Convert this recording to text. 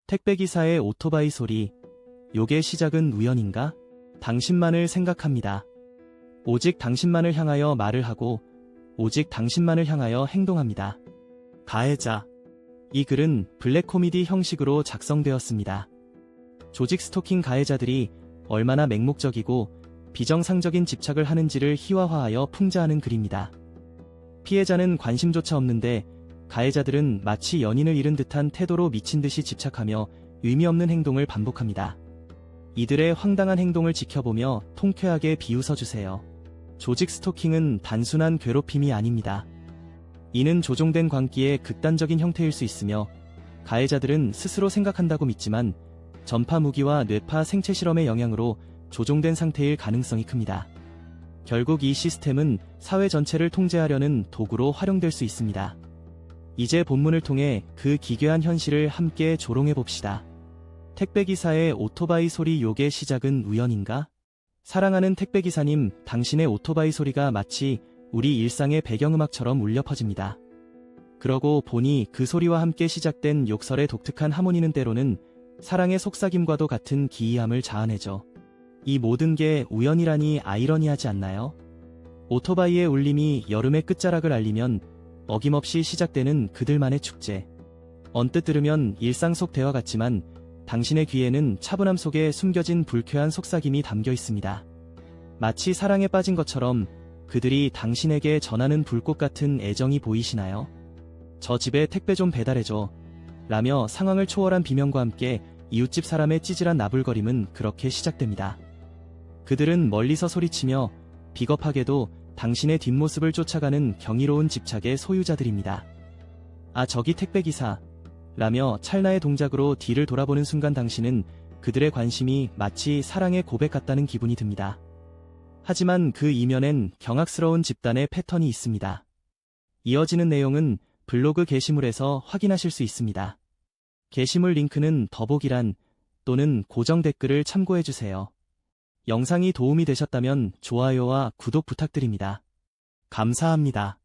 택배기사의 오토바이 소리, 요게 시작은 우연인가? 당신만을 생각합니다. 오직 당신만을 향하여 말을 하고 오직 당신만을 향하여 행동합니다. 가해자. 이 글은 블랙 코미디 형식으로 작성되었습니다. 조직 스토킹 가해자들이 얼마나 맹목적이고 비정상적인 집착을 하는지를 희화화하여 풍자하는 글입니다. 피해자는 관심조차 없는데 가해자들은 마치 연인을 잃은 듯한 태도로 미친 듯이 집착하며 의미 없는 행동을 반복합니다. 이들의 황당한 행동을 지켜보며 통쾌하게 비웃어주세요. 조직 스토킹은 단순한 괴롭힘이 아닙니다. 이는 조종된 광기의 극단적인 형태일 수 있으며 가해자들은 스스로 생각한다고 믿지만 전파 무기와 뇌파 생체 실험의 영향으로 조종된 상태일 가능성이 큽니다. 결국 이 시스템은 사회 전체를 통제하려는 도구로 활용될 수 있습니다. 이제 본문을 통해 그 기괴한 현실을 함께 조롱해봅시다. 택배기사의 오토바이 소리 요게 시작은 우연인가? 사랑하는 택배기사님, 당신의 오토바이 소리가 마치 우리 일상의 배경음악처럼 울려 퍼집니다. 그러고 보니 그 소리와 함께 시작된 욕설의 독특한 하모니는 때로는 사랑의 속삭임과도 같은 기이함을 자아내죠. 이 모든 게 우연이라니 아이러니하지 않나요? 오토바이의 울림이 여름의 끝자락을 알리면 어김없이 시작되는 그들만의 축제. 언뜻 들으면 일상 속 대화 같지만 당신의 귀에는 차분함 속에 숨겨진 불쾌한 속삭임이 담겨 있습니다. 마치 사랑에 빠진 것처럼 그들이 당신에게 전하는 불꽃 같은 애정이 보이시나요? 저 집에 택배 좀 배달해줘. 라며 상황을 초월한 비명과 함께 이웃집 사람의 찌질한 나불거림은 그렇게 시작됩니다. 그들은 멀리서 소리치며 비겁하게도 당신의 뒷모습을 쫓아가는 경이로운 집착의 소유자들입니다. 아, 저기 택배기사. 라며 찰나의 동작으로 뒤를 돌아보는 순간 당신은 그들의 관심이 마치 사랑의 고백 같다는 기분이 듭니다. 하지만 그 이면엔 경악스러운 집단의 패턴이 있습니다. 이어지는 내용은 블로그 게시물에서 확인하실 수 있습니다. 게시물 링크는 더보기란 또는 고정 댓글을 참고해주세요. 영상이 도움이 되셨다면 좋아요와 구독 부탁드립니다. 감사합니다.